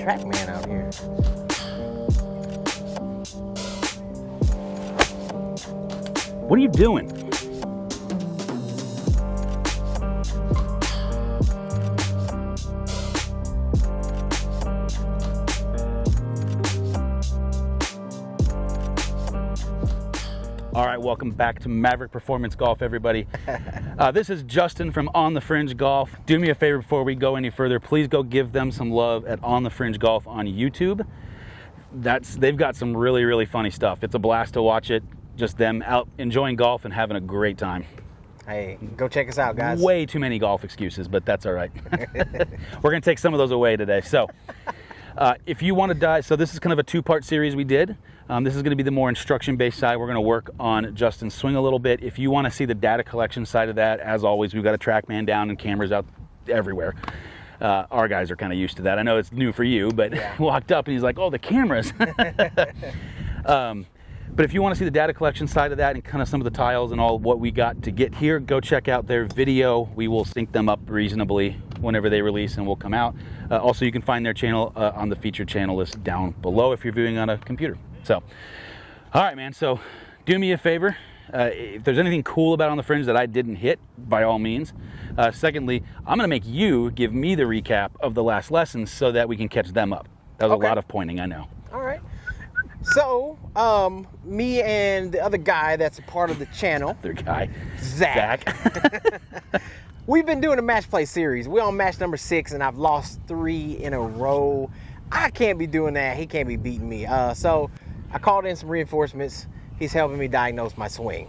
track man out here. What are you doing? All right, welcome back to Maverick Performance Golf, everybody. This is Justin from On the Fringe Golf. Do me a favor before we go any further. Please go give them some love at On the Fringe Golf on YouTube. They've got some really, really funny stuff. It's a blast to watch it. Just them out enjoying golf and having a great time. Hey, go check us out, guys. Way too many golf excuses, but that's all right. We're going to take some of those away today. So if you want to dive, so this is kind of a two-part series we did. This is going to be the more instruction-based side. We're going to work on Justin's swing a little bit. If you want to see the data collection side of that, as always, we've got a TrackMan down and cameras out everywhere. Our guys are kind of used to that. I know it's new for you, but yeah. Walked up and he's like, oh, the cameras. But if you want to see the data collection side of that and kind of some of the tiles and all what we got to get here, go check out their video. We will sync them up reasonably whenever they release and will come out. Also, you can find their channel on the featured channel list down below if you're viewing on a computer. So, all right, man. So do me a favor. If there's anything cool about On the Fringe that I didn't hit, by all means. Secondly, I'm going to make you give me the recap of the last lessons so that we can catch them up. That was a lot of pointing, I know. All right. So, me and the other guy that's a part of the channel. Other guy. Zach. We've been doing a match play series. We're on match number 6, and I've lost 3 in a row. I can't be doing that. He can't be beating me. So, I called in some reinforcements. He's helping me diagnose my swing.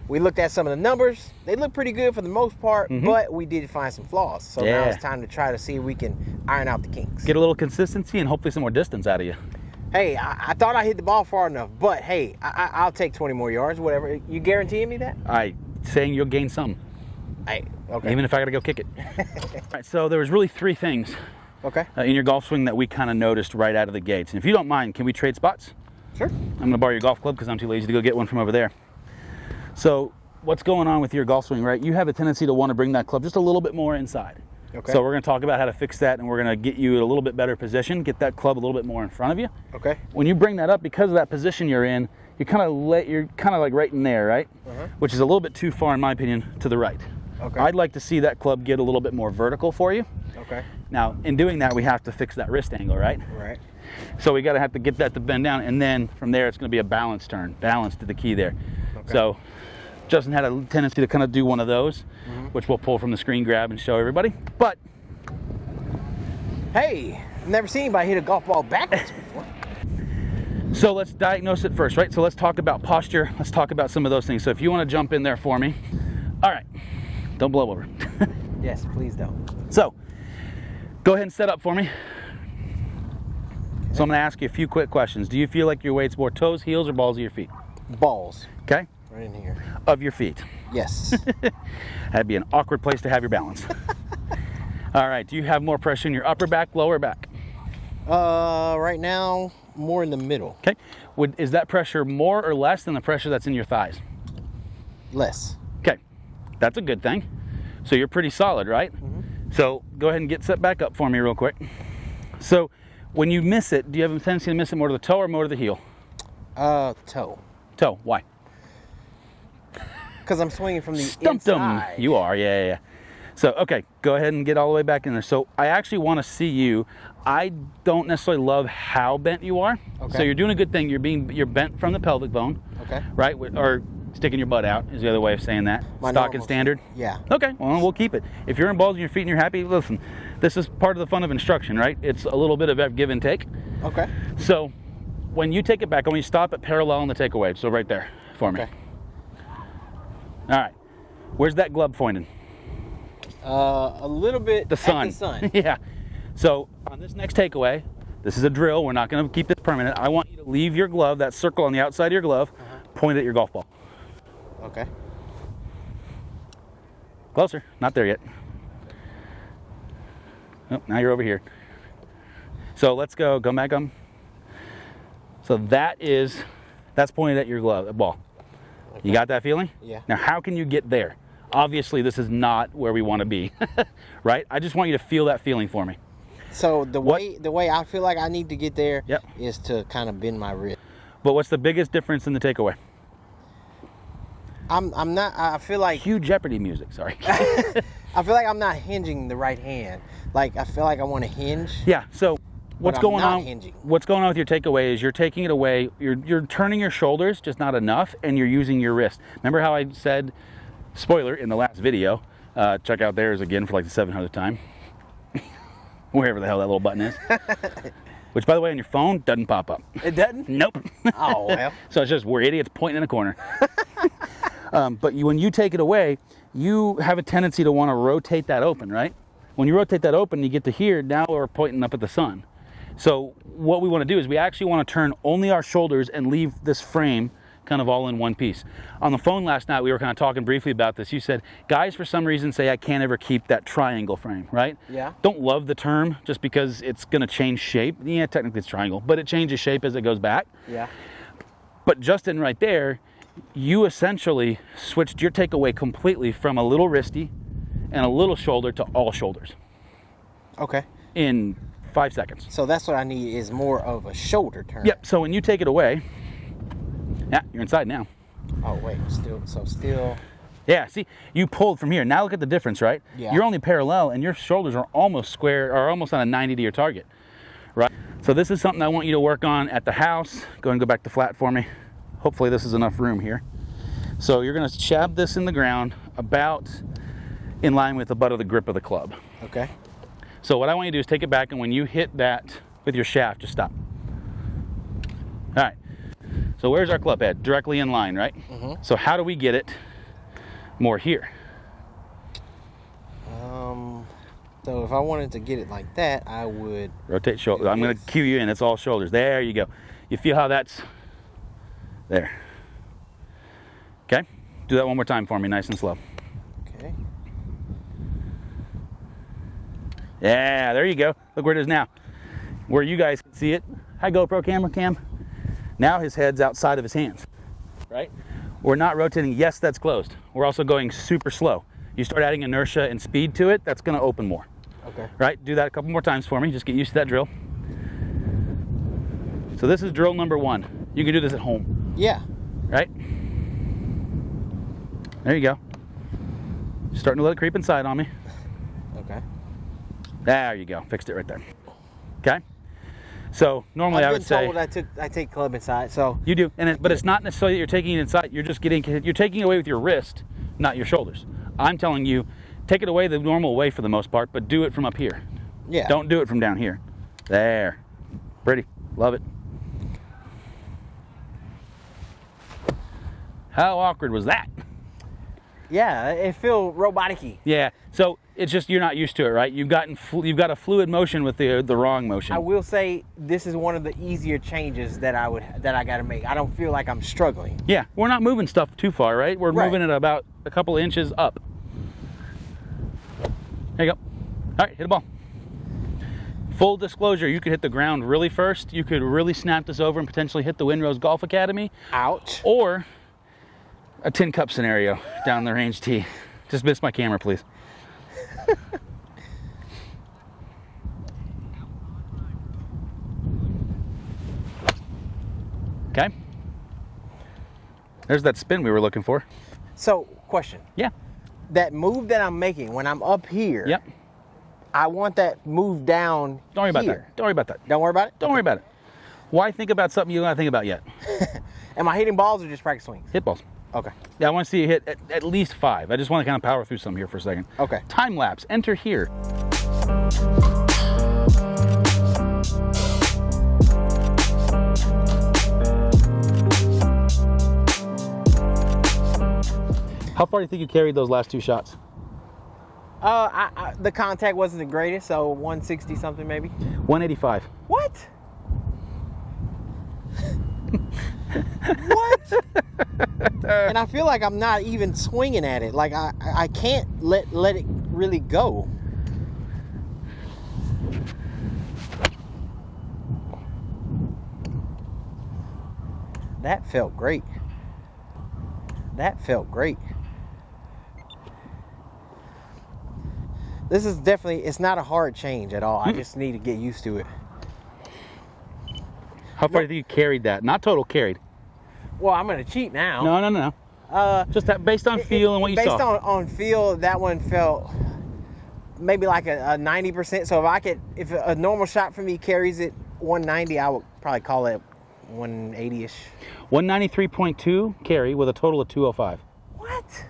We looked at some of the numbers. They look pretty good for the most part, but we did find some flaws. So now it's time to try to see if we can iron out the kinks. Get a little consistency and hopefully some more distance out of you. Hey, I thought I hit the ball far enough, but hey, I'll take 20 more yards, whatever. You guaranteeing me that? Saying you'll gain some. Hey, okay. Even if I got to go kick it. All right, so there was really 3 things in your golf swing that we kind of noticed right out of the gates. And if you don't mind, can we trade spots? Sure. I'm going to borrow your golf club because I'm too lazy to go get one from over there. So what's going on with your golf swing, right? You have a tendency to want to bring that club just a little bit more inside. Okay. So we're going to talk about how to fix that, and we're going to get you in a little bit better position, get that club a little bit more in front of you. Okay. When you bring that up, because of that position you're in, you're kind of like right in there, right? Which is a little bit too far, in my opinion, to the right. Okay. I'd like to see that club get a little bit more vertical for you. Okay. Now, in doing that, we have to fix that wrist angle, right? Right. So we got to have to get that to bend down, and then from there, it's going to be a balance turn. Balance to the key there. Okay. So Justin had a tendency to kind of do one of those, which we'll pull from the screen grab and show everybody. But hey, I've never seen anybody hit a golf ball backwards before. So let's diagnose it first, right? So let's talk about posture. Let's talk about some of those things. So if you want to jump in there for me. All right. Don't blow over. Yes, please don't. So go ahead and set up for me. So I'm going to ask you a few quick questions. Do you feel like your weight's more toes, heels, or balls of your feet? Balls. Okay. Right in here. Of your feet. Yes. That'd be an awkward place to have your balance. All right. Do you have more pressure in your upper back, lower back? Right now, more in the middle. Okay. Is that pressure more or less than the pressure that's in your thighs? Less. Okay. That's a good thing. So you're pretty solid, right? So go ahead and get set back up for me real quick. So when you miss it, do you have a tendency to miss it more to the toe or more to the heel? Toe. Toe. Why? Because I'm swinging from the inside. You are, yeah. So, okay, go ahead and get all the way back in there. So I actually want to see you. I don't necessarily love how bent you are. Okay. So you're doing a good thing. You're bent from the pelvic bone. Okay. Right? Or sticking your butt out is the other way of saying that. Stock and standard? Yeah. Okay, well, we'll keep it. If you're in balls on your feet and you're happy, listen, this is part of the fun of instruction, right? It's a little bit of give and take. Okay. So when you take it back, I want you to stop at parallel in the takeaway. So right there for me. Okay. All right. Where's that glove pointing? A little bit the sun. At the sun. Yeah. So on this next takeaway, this is a drill. We're not going to keep this permanent. I want you to leave your glove, that circle on the outside of your glove, point at your golf ball. Okay. Closer. Not there yet. Oh, now you're over here. So let's go. Go back on. So that's pointed at your glove ball. Okay. You got that feeling? Yeah. Now, how can you get there? Obviously, this is not where we want to be, right? I just want you to feel that feeling for me. So the way I feel like I need to get there Yep. is to kind of bend my wrist. But what's the biggest difference in the takeaway? I'm not. I feel like Cue Jeopardy music. Sorry. I feel like I'm not hinging the right hand. Like I feel like I want to hinge. Yeah. So what's I'm going not on? hinging. What's going on with your takeaway is you're taking it away. You're turning your shoulders, just not enough, and you're using your wrist. Remember how I said, spoiler in the last video. Check out theirs again for like the 700th time. Wherever the hell that little button is. Which, by the way, on your phone doesn't pop up. It doesn't? Nope. Oh well. So it's just we're idiots pointing in a corner. But when you take it away, you have a tendency to want to rotate that open, right? When you rotate that open, you get to here, now we're pointing up at the sun. So what we want to do is we actually want to turn only our shoulders and leave this frame kind of all in one piece. On the phone last night, we were kind of talking briefly about this. You said, guys, for some reason, say I can't ever keep that triangle frame, right? Yeah. Don't love the term just because it's going to change shape. Yeah, technically it's triangle, but it changes shape as it goes back. Yeah. But Justin, right there, you essentially switched your takeaway completely from a little wristy and a little shoulder to all shoulders Okay. in 5 seconds. So that's what I need is more of a shoulder turn. Yep, so when you take it away, yeah, you're inside now. Oh wait, still. Yeah, see, you pulled from here. Now look at the difference, right? Yeah. You're only parallel and your shoulders are almost square, or almost on a 90 to your target, right? So this is something I want you to work on at the house. Go and go back to flat for me. Hopefully this is enough room here. So you're gonna shab this in the ground about in line with the butt of the grip of the club. Okay. So what I want you to do is take it back, and when you hit that with your shaft, just stop. All right. So where's our club head? Directly in line, right? Mm-hmm. So how do we get it more here? So if I wanted to get it like that, I would Rotate shoulder. I'm going to cue you in. It's all shoulders. There you go. You feel how that's there. Okay. Do that one more time for me, nice and slow. Okay. Yeah, there you go. Look where it is now. Where you guys can see it. Hi, GoPro camera cam. Now his head's outside of his hands, right? We're not rotating. Yes, that's closed. We're also going super slow. You start adding inertia and speed to it, that's going to open more. Okay. Right? Do that a couple more times for me. Just get used to that drill. So this is drill number 1. You can do this at home. Yeah. Right? There you go. Starting to let it creep inside on me. Okay. There you go. Fixed it right there. Okay? So normally I would say I take club inside. So you do, but it's not necessarily that you're taking it inside. You're taking it away with your wrist, not your shoulders. I'm telling you, take it away the normal way for the most part, but do it from up here. yeah. Don't do it from down here. There. Pretty. Love it. How awkward was that? Yeah, it feels robotic-y. Yeah. So it's just you're not used to it, right? You've got a fluid motion with the wrong motion. I will say this is one of the easier changes that I got to make. I don't feel like I'm struggling. Yeah, we're not moving stuff too far, right? We're Right. moving it about a couple inches up. There you go. All right, hit a ball. Full disclosure, you could hit the ground really first. You could really snap this over and potentially hit the Windrose Golf Academy. Ouch. Or a tin cup scenario down the range tee. Just miss my camera, please. Okay. There's that spin we were looking for. So, question. Yeah. That move that I'm making when I'm up here, Yep. I want that move down Don't worry about here. that. Don't worry about that. Don't worry about it? Don't worry about it. Why think about something you don't want to think about yet? Am I hitting balls or just practice swings? Hit balls. Okay. Yeah, I want to see you hit at least 5. I just want to kind of power through some here for a second. Okay. Time lapse. Enter here. How far do you think you carried those last 2 shots? The contact wasn't the greatest, so 160 something maybe. 185. What? What? And I feel like I'm not even swinging at it. Like I can't let it really go. That felt great. That felt great. This is definitely, it's not a hard change at all. I just need to get used to it. How far do you think you carried that? Not total carried. Well, I'm going to cheat now. No. Just that based on feel and what you saw. Based on feel, that one felt maybe like a 90%. So if a normal shot for me carries it 190, I would probably call it 180-ish. 193.2 carry with a total of 205. What?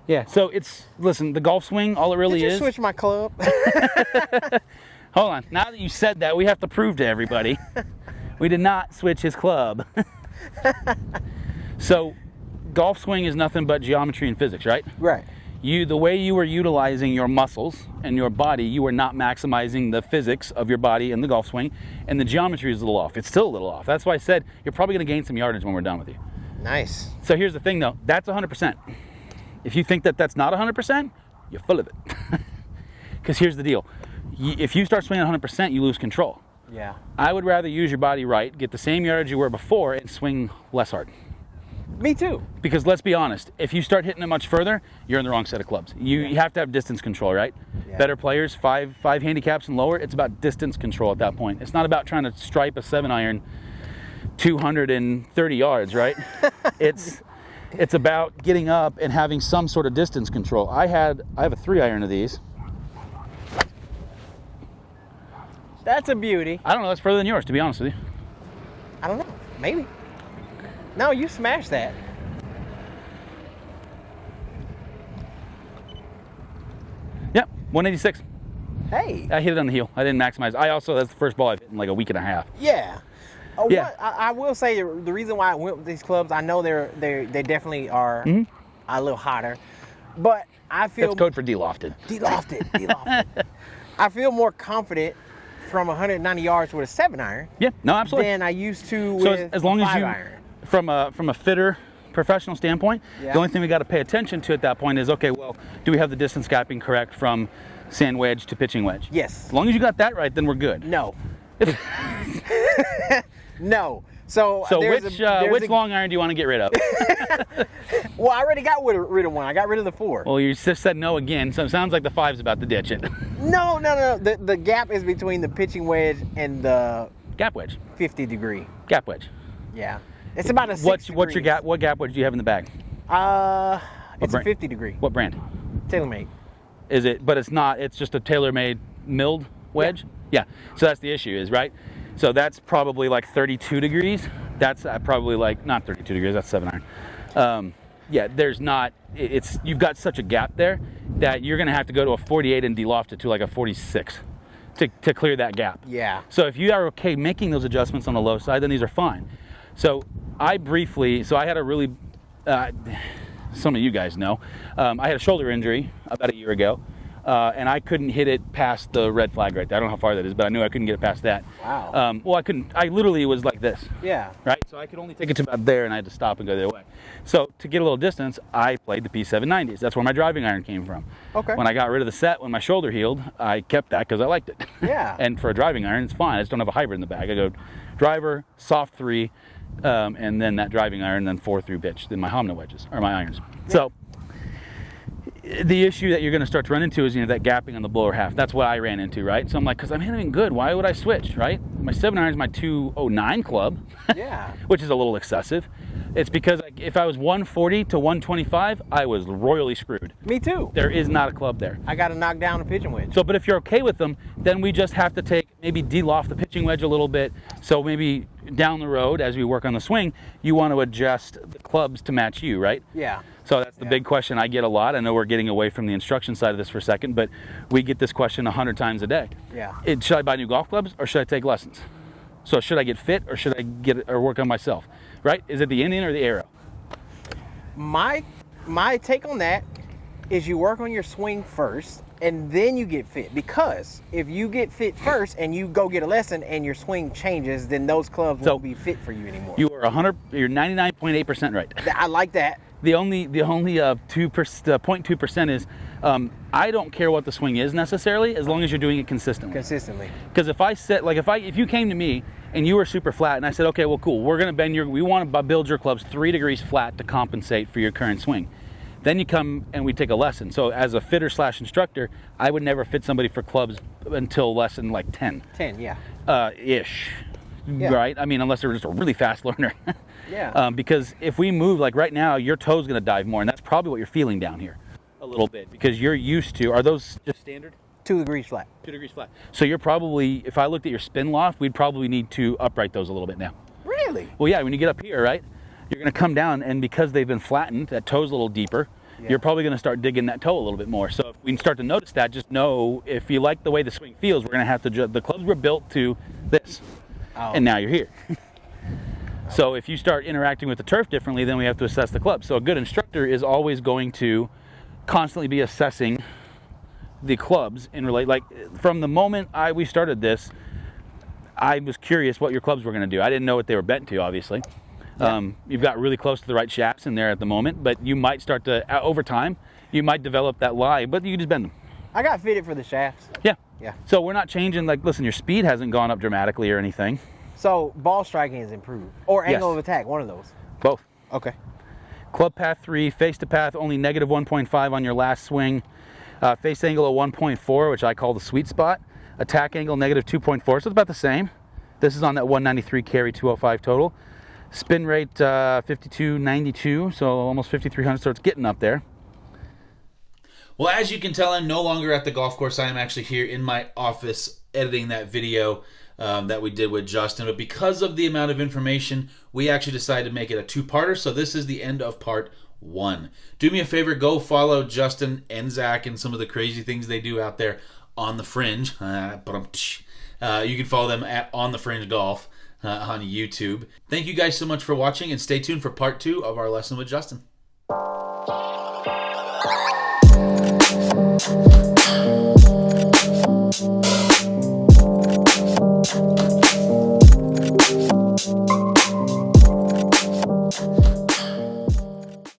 Yeah, so it's, listen, the golf swing, all it really Did you is. switch my club? Hold on. Now that you said that, we have to prove to everybody. We did not switch his club. So, golf swing is nothing but geometry and physics, right? Right. The way you were utilizing your muscles and your body, you were not maximizing the physics of your body in the golf swing, and the geometry is a little off. It's still a little off. That's why I said you're probably going to gain some yardage when we're done with you. Nice. So here's the thing, though. That's 100%. If you think that that's not 100%, you're full of it. Because here's the deal. If you start swinging 100%, you lose control. Yeah. I would rather use your body right, get the same yardage you were before, and swing less hard. Me too. Because let's be honest, if you start hitting it much further, you're in the wrong set of clubs. You have to have distance control, right? Yeah. Better players, five handicaps and lower, it's about distance control at that point. It's not about trying to stripe a 7-iron 230 yards, right? It's about getting up and having some sort of distance control. I have a 3-iron of these. That's a beauty. I don't know, that's further than yours, to be honest with you. I don't know. Maybe. No, you smashed that. Yep, 186. Hey. I hit it on the heel. I didn't maximize. That's the first ball I've hit in like a week and a half. Yeah. Yeah. I will say the reason why I went with these clubs, I know they definitely are a little hotter, but I feel It's code for de-lofted. De-lofted. I feel more confident from 190 yards with a 7-iron. Yeah, no, absolutely. Than I used to So with as long a as you, 5-iron. from a fitter, professional standpoint, Yeah. the only thing we got to pay attention to at that point is, okay, well, do we have the distance gapping correct from sand wedge to pitching wedge? Yes. As long as you got that right, then we're good. No. No. So which long iron do you want to get rid of? Well, I already got rid of one. I got rid of the 4. Well, you just said no again, so it sounds like the 5's about to ditch it. No. The gap is between the pitching wedge and the Gap wedge. 50 degree. Gap wedge. Yeah. It's about a 6 What's your degrees. gap? What gap wedge do you have in the bag? It's a brand? 50 degree. What brand? TaylorMade. Is it? But it's not. It's just a tailor-made milled wedge. Yeah. So that's the issue, is right. So that's probably like 32 degrees. That's probably like not 32 degrees. That's 7-iron. Yeah. There's not. You've got such a gap there that you're gonna have to go to a 48 and de-loft it to like a 46 to clear that gap. Yeah. So if you are okay making those adjustments on the low side, then these are fine. So I had a really. Some of you guys know, I had a shoulder injury about a year ago, and I couldn't hit it past the red flag right there. I don't know how far that is, but I knew I couldn't get it past that. Wow. Well, I couldn't. I literally was like this. Yeah. Right? So I could only take it to about there, and I had to stop and go the other way. So to get a little distance, I played the P790s. That's where my driving iron came from. Okay. When I got rid of the set, when my shoulder healed, I kept that because I liked it. Yeah. And for a driving iron, it's fine. I just don't have a hybrid in the bag. I go driver, soft 3, and then that driving iron, then 4 through pitch, then my Honma wedges, or my irons. Yeah. So the issue that you're going to start to run into is, that gapping on the blower half. That's what I ran into, right? So I'm like, because I'm hitting good, why would I switch, right? My 7-iron is my 209 club, Yeah. which is a little excessive. It's because if I was 140 to 125, I was royally screwed. Me too. There is not a club there. I got to knock down a pitching wedge. So, but if you're okay with them, then we just have to maybe de-loft the pitching wedge a little bit. So maybe down the road, as we work on the swing, you want to adjust the clubs to match you, right? Yeah. So that's the big question I get a lot. I know we're getting away from the instruction side of this for a second, but we get this question 100 times a day. Yeah. Should I buy new golf clubs or should I take lessons? So should I get fit or should I work on myself? Right? Is it the Indian or the Arrow? My take on that is you work on your swing first and then you get fit, because if you get fit first and you go get a lesson and your swing changes, then those clubs won't be fit for you anymore. You're 99.8% right. I like that. The only 0.2% is I don't care what the swing is necessarily, as long as you're doing it consistently. Because if you came to me and you were super flat and I said, okay, well, cool, we're going to we want to build your clubs 3 degrees flat to compensate for your current swing. Then you come and we take a lesson. So as a fitter / instructor, I would never fit somebody for clubs until lesson like 10. 10, yeah. Ish. Yeah. Right? I mean, unless they're just a really fast learner. Yeah. Because if we move, like right now, your toe's going to dive more, and that's probably what you're feeling down here a little bit, because you're used to, are those just standard? 2 degrees flat. 2 degrees flat. So you're probably, if I looked at your spin loft, we'd probably need to upright those a little bit now. Really? Well, yeah, when you get up here, right, you're going to come down, and because they've been flattened, that toe's a little deeper, you're probably going to start digging that toe a little bit more. So if we start to notice that, just know if you like the way the swing feels, we're going to have to adjust. The clubs were built to this, and now you're here. So if you start interacting with the turf differently, then we have to assess the club. So a good instructor is always going to constantly be assessing the clubs in relate. Like from the moment we started this, I was curious what your clubs were going to do. I didn't know what they were bent to, obviously. You've got really close to the right shafts in there at the moment, but you might start to, over time, you might develop that lie, but you just bend them. I got fitted for the shafts. Yeah. Yeah. So we're not changing, like, listen, your speed hasn't gone up dramatically or anything. So ball striking is improved, or angle of attack, one of those. Both. Okay. Club path 3, face to path only negative 1.5 on your last swing. Face angle of 1.4, which I call the sweet spot. Attack angle negative 2.4, so it's about the same. This is on that 193 carry 205 total. Spin rate 5292, so almost 5300, so it's getting up there. Well, as you can tell, I'm no longer at the golf course. I am actually here in my office editing that video that we did with Justin. But because of the amount of information, we actually decided to make it a two-parter. So this is the end of part 1. Do me a favor, go follow Justin and Zach and some of the crazy things they do out there on the Fringe. You can follow them at On the Fringe Golf on YouTube. Thank you guys so much for watching, and stay tuned for part 2 of our lesson with Justin.